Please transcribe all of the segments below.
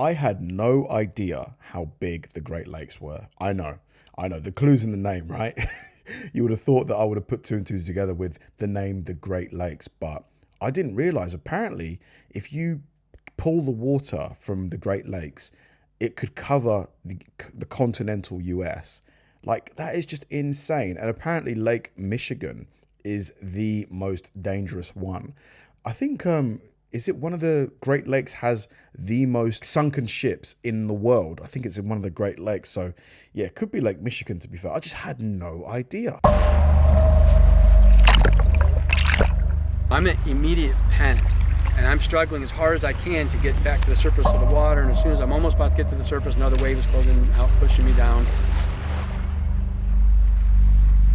I had no idea how big the Great Lakes were. I know, the clue's in the name, right? You would have thought that I would have put two and two together with the name the Great Lakes, but I didn't realize apparently if you pull the water from the Great Lakes, it could cover the continental US. Like, that is just insane. And apparently Lake Michigan is the most dangerous one. I think, is it one of the Great Lakes has the most sunken ships in the world? I think it's in one of the Great Lakes. So yeah, it could be Lake Michigan, to be fair. I just had no idea. I'm in immediate panic, and I'm struggling as hard as I can to get back to the surface of the water. And as soon as I'm almost about to get to the surface, another wave is closing out, pushing me down.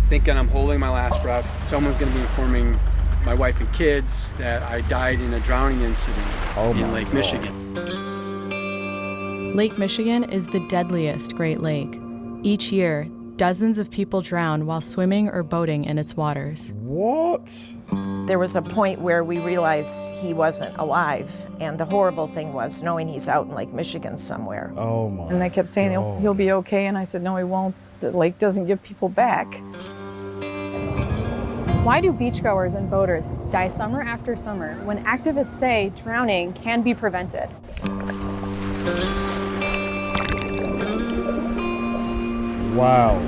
Thinking I'm holding my last breath. Someone's going to be informing my wife and kids that I died in a drowning incident in Lake Michigan. Lake Michigan is the deadliest Great Lake. Each year, dozens of people drown while swimming or boating in its waters. What? There was a point where we realized he wasn't alive, and the horrible thing was knowing he's out in Lake Michigan somewhere. Oh my. And they kept saying he'll be okay, and I said, no, he won't. The lake doesn't give people back. Why do beachgoers and boaters die summer after summer when activists say drowning can be prevented? Wow.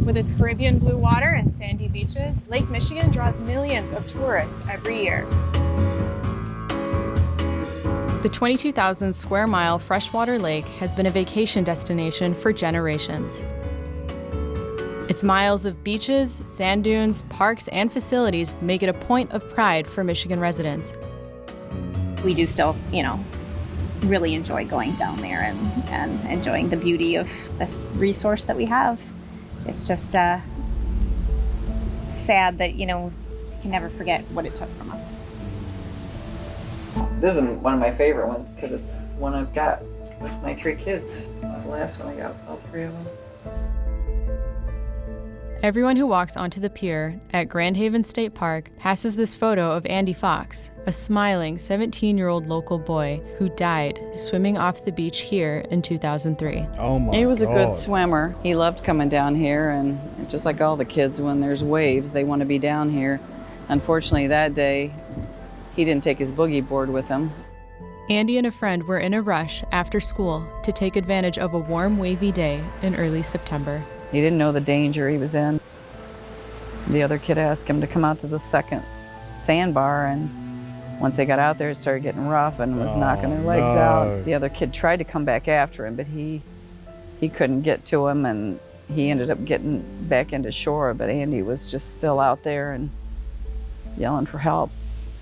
With its Caribbean blue water and sandy beaches, Lake Michigan draws millions of tourists every year. The 22,000 square mile freshwater lake has been a vacation destination for generations. Its miles of beaches, sand dunes, parks, and facilities make it a point of pride for Michigan residents. We do still, really enjoy going down there and enjoying the beauty of this resource that we have. It's just sad that, you can never forget what it took from us. This is one of my favorite ones because it's one I've got with my 3 kids. That was the last one I got, all 3 of them. Everyone who walks onto the pier at Grand Haven State Park passes this photo of Andy Fox, a smiling 17-year-old local boy who died swimming off the beach here in 2003. Oh my God. He was a good swimmer. He loved coming down here, and just like all the kids, when there's waves, they want to be down here. Unfortunately, that day, he didn't take his boogie board with him. Andy and a friend were in a rush after school to take advantage of a warm, wavy day in early September. He didn't know the danger he was in. The other kid asked him to come out to the second sandbar, and once they got out there, it started getting rough and was knocking their legs out. The other kid tried to come back after him, but he couldn't get to him, and he ended up getting back into shore, but Andy was just still out there and yelling for help.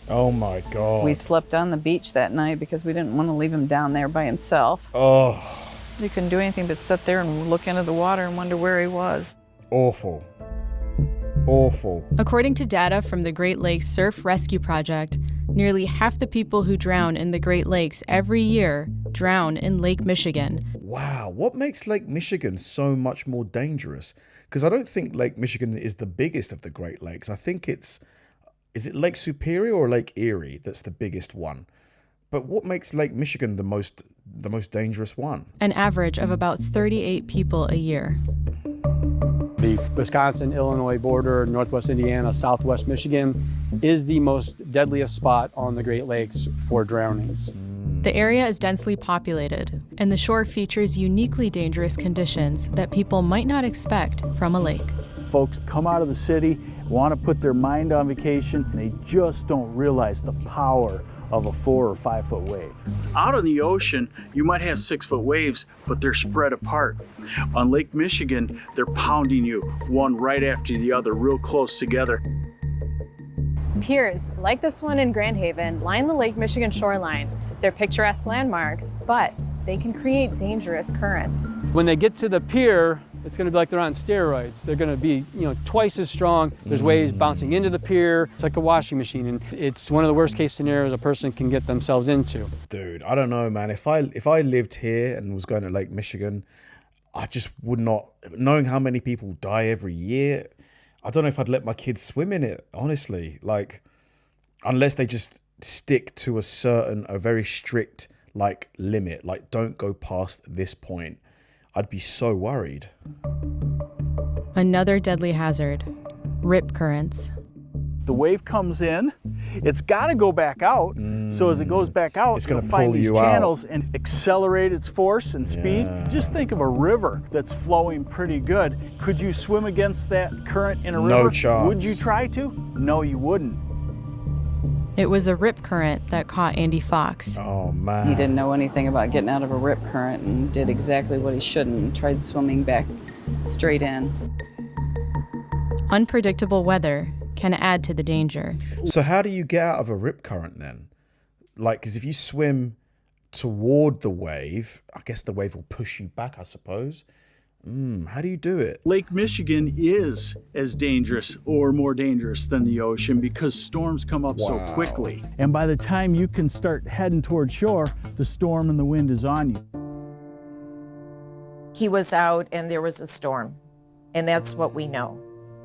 Oh my God. We slept on the beach that night because we didn't want to leave him down there by himself. Oh. We couldn't do anything but sit there and look into the water and wonder where he was. Awful. Awful. According to data from the Great Lakes Surf Rescue Project, nearly half the people who drown in the Great Lakes every year drown in Lake Michigan. Wow, what makes Lake Michigan so much more dangerous? Because I don't think Lake Michigan is the biggest of the Great Lakes. I think is it Lake Superior or Lake Erie that's the biggest one? But what makes Lake Michigan the most dangerous one? An average of about 38 people a year. The Wisconsin-Illinois border, northwest Indiana, southwest Michigan is the most deadliest spot on the Great Lakes for drownings. The area is densely populated, and the shore features uniquely dangerous conditions that people might not expect from a lake. Folks come out of the city, want to put their mind on vacation, and they just don't realize the power of a 4 or 5 foot wave. Out on the ocean, you might have 6 foot waves, but they're spread apart. On Lake Michigan, they're pounding you, one right after the other, real close together. Piers, like this one in Grand Haven, line the Lake Michigan shoreline. They're picturesque landmarks, but they can create dangerous currents. When they get to the pier, it's going to be like they're on steroids. They're going to be, twice as strong. There's waves bouncing into the pier. It's like a washing machine, and it's one of the worst case scenarios a person can get themselves into. Dude, I don't know, man. If I lived here and was going to Lake Michigan, I just would not, knowing how many people die every year, I don't know if I'd let my kids swim in it, honestly. Like, unless they just stick to a very strict like limit, like don't go past this point, I'd be so worried. Another deadly hazard, rip currents. The wave comes in, it's got to go back out. So as it goes back out, It's gonna it'll find pull these you channels and accelerate its force and speed. Yeah. Just think of a river that's flowing pretty good. Could you swim against that current in a No river? chance. Would you try to? No, you wouldn't. It was a rip current that caught Andy Fox. Oh man. He didn't know anything about getting out of a rip current and did exactly what he shouldn't and tried swimming back straight in. Unpredictable weather can add to the danger. So how do you get out of a rip current then? Like, because if you swim toward the wave, I guess the wave will push you back, I suppose. How do you do it? Lake Michigan is as dangerous or more dangerous than the ocean because storms come up so quickly. And by the time you can start heading toward shore, the storm and the wind is on you. He was out and there was a storm, and that's what we know.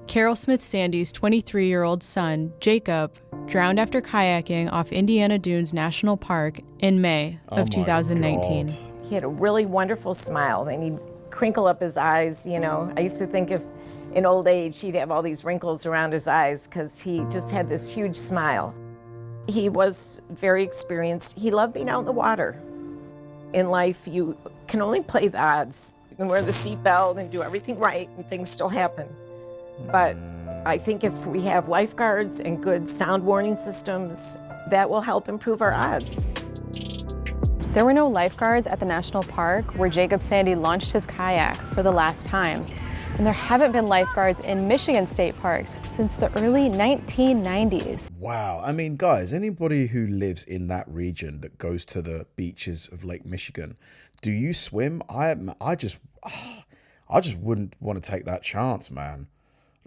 Carol Smith Sandy's 23-year-old son, Jacob, drowned after kayaking off Indiana Dunes National Park in May of 2019. God. He had a really wonderful smile, and he'd crinkle up his eyes, you know. I used to think if in old age he'd have all these wrinkles around his eyes because he just had this huge smile. He was very experienced. He loved being out in the water. In life, you can only play the odds. You can wear the seatbelt and do everything right, and things still happen. But I think if we have lifeguards and good sound warning systems, that will help improve our odds. There were no lifeguards at the national park where Jacob Sandy launched his kayak for the last time. And there haven't been lifeguards in Michigan state parks since the early 1990s. Wow. I mean, guys, anybody who lives in that region that goes to the beaches of Lake Michigan, do you swim? I just wouldn't want to take that chance, man.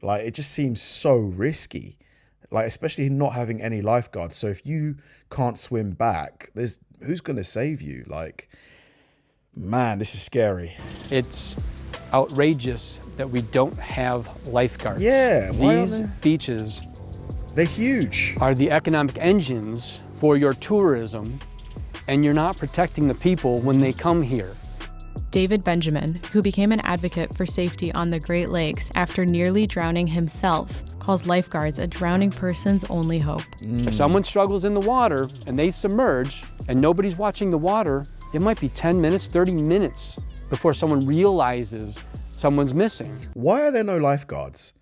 Like, it just seems so risky. Like, especially not having any lifeguards. So if you can't swim back, who's going to save you? Like, man, this is scary. It's outrageous that we don't have lifeguards. Yeah, why These aren't beaches they're huge. are the economic engines for your tourism, and you're not protecting the people when they come here. David Benjamin, who became an advocate for safety on the Great Lakes after nearly drowning himself, calls lifeguards a drowning person's only hope. If someone struggles in the water and they submerge and nobody's watching the water, it might be 10 minutes, 30 minutes before someone realizes someone's missing. Why are there no lifeguards?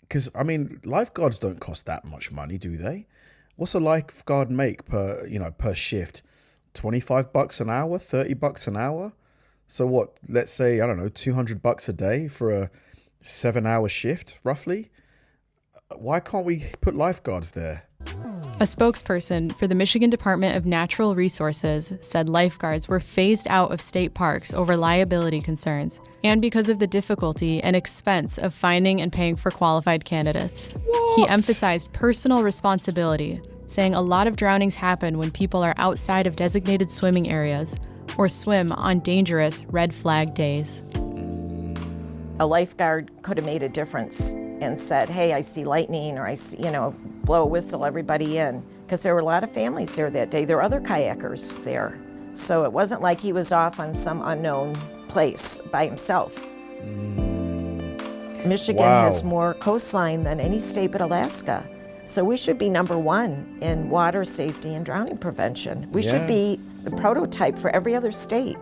Because, I mean, lifeguards don't cost that much money, do they? What's a lifeguard make per shift? 25 bucks an hour, 30 bucks an hour? So what, let's say, I don't know, 200 bucks a day for a 7-hour shift, roughly? Why can't we put lifeguards there? A spokesperson for the Michigan Department of Natural Resources said lifeguards were phased out of state parks over liability concerns and because of the difficulty and expense of finding and paying for qualified candidates. What? He emphasized personal responsibility, saying a lot of drownings happen when people are outside of designated swimming areas or swim on dangerous red flag days. A lifeguard could have made a difference and said, hey, I see lightning, or I see, blow a whistle, everybody in. Because there were a lot of families there that day. There were other kayakers there. So it wasn't like he was off on some unknown place by himself. Michigan has more coastline than any state but Alaska. So we should be #1 in water safety and drowning prevention. We should be the prototype for every other state.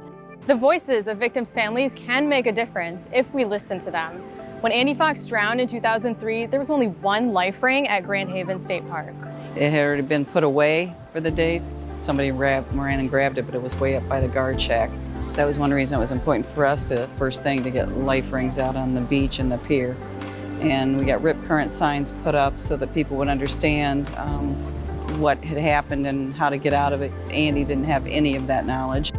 The voices of victims' families can make a difference if we listen to them. When Andy Fox drowned in 2003, there was only one life ring at Grand Haven State Park. It had already been put away for the day. Somebody ran and grabbed it, but it was way up by the guard shack. So that was one reason it was important for us to, first thing, to get life rings out on the beach and the pier. And we got rip current signs put up so that people would understand what had happened and how to get out of it. Andy didn't have any of that knowledge.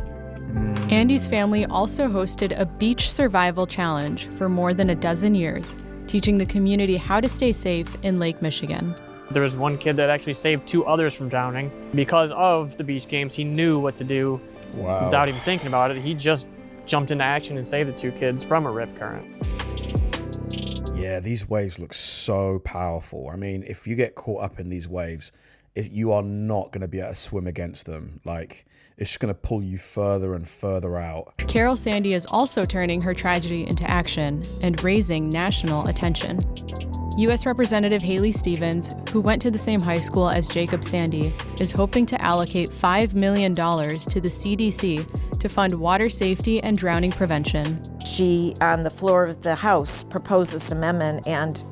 Andy's family also hosted a beach survival challenge for more than a dozen years, teaching the community how to stay safe in Lake Michigan. There was one kid that actually saved 2 others from drowning. Because of the beach games, he knew what to do without even thinking about it. He just jumped into action and saved the 2 kids from a rip current. Yeah, these waves look so powerful. I mean, if you get caught up in these waves, you are not going to be able to swim against them. Like, it's just going to pull you further and further out. Carol Sandy is also turning her tragedy into action and raising national attention. U.S. Representative Haley Stevens, who went to the same high school as Jacob Sandy, is hoping to allocate $5 million to the CDC to fund water safety and drowning prevention. She, on the floor of the House, proposed this amendment and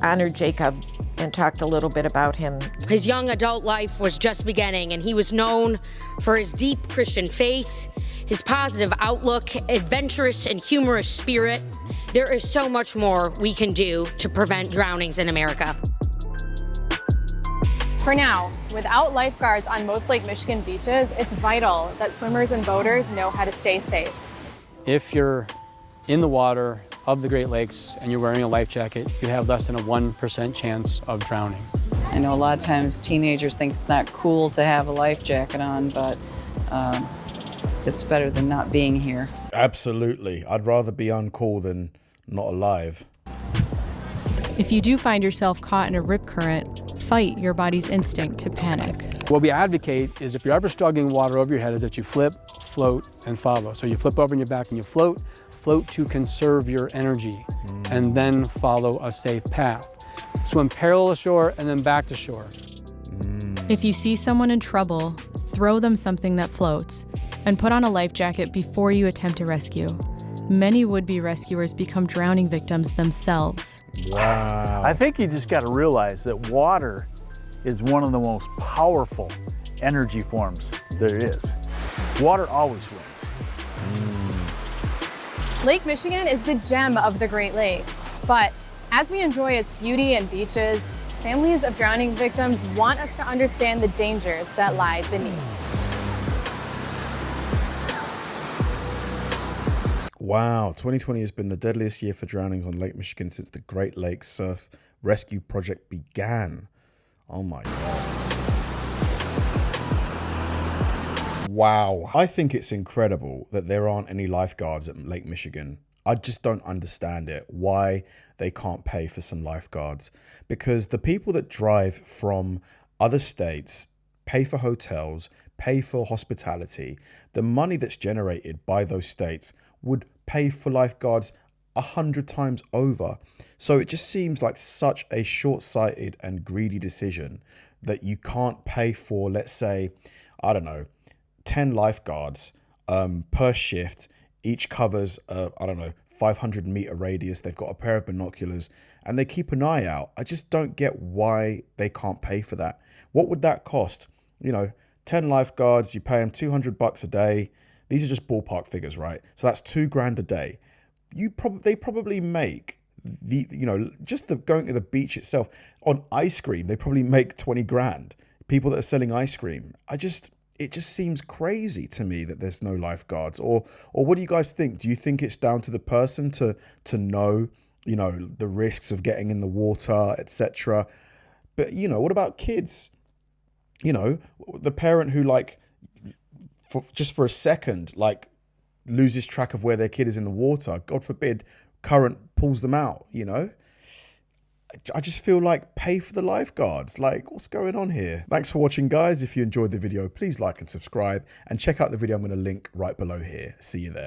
honored Jacob and talked a little bit about him. His young adult life was just beginning, and he was known for his deep Christian faith, his positive outlook, adventurous and humorous spirit. There is so much more we can do to prevent drownings in America. For now, without lifeguards on most Lake Michigan beaches, it's vital that swimmers and boaters know how to stay safe. If you're in the water of the Great Lakes and you're wearing a life jacket, you have less than a 1% chance of drowning. I know a lot of times teenagers think it's not cool to have a life jacket on, but it's better than not being here. Absolutely. I'd rather be uncool than not alive. If you do find yourself caught in a rip current, fight your body's instinct to panic. What we advocate is if you're ever struggling water over your head is that you flip, float, and follow. So you flip over on your back and you float to conserve your energy, and then follow a safe path. Swim parallel to shore and then back to shore. If you see someone in trouble, throw them something that floats, and put on a life jacket before you attempt to rescue. Many would-be rescuers become drowning victims themselves. Wow. I think you just got to realize that water is one of the most powerful energy forms there is. Water always wins. Lake Michigan is the gem of the Great Lakes, but as we enjoy its beauty and beaches, families of drowning victims want us to understand the dangers that lie beneath. Wow, 2020 has been the deadliest year for drownings on Lake Michigan since the Great Lakes Surf Rescue Project began. Oh my God. Wow. I think it's incredible that there aren't any lifeguards at Lake Michigan. I just don't understand it, why they can't pay for some lifeguards. Because the people that drive from other states pay for hotels, pay for hospitality. The money that's generated by those states would pay for lifeguards 100 times over. So it just seems like such a short-sighted and greedy decision that you can't pay for, let's say, I don't know, 10 lifeguards per shift. Each covers, 500-meter radius. They've got a pair of binoculars and they keep an eye out. I just don't get why they can't pay for that. What would that cost? 10 lifeguards, you pay them $200 a day. These are just ballpark figures, right? So that's $2,000 a day. They probably make just going to the beach itself on ice cream. They probably make 20 grand. People that are selling ice cream. It just seems crazy to me that there's no lifeguards. Or what do you guys think? Do you think it's down to the person to know, the risks of getting in the water, etc.? But what about kids? The parent who just for a second, loses track of where their kid is in the water. God forbid, current pulls them out, I just feel like pay for the lifeguards. What's going on here? Thanks for watching, guys. If you enjoyed the video, please like and subscribe and check out the video I'm going to link right below here. See you there.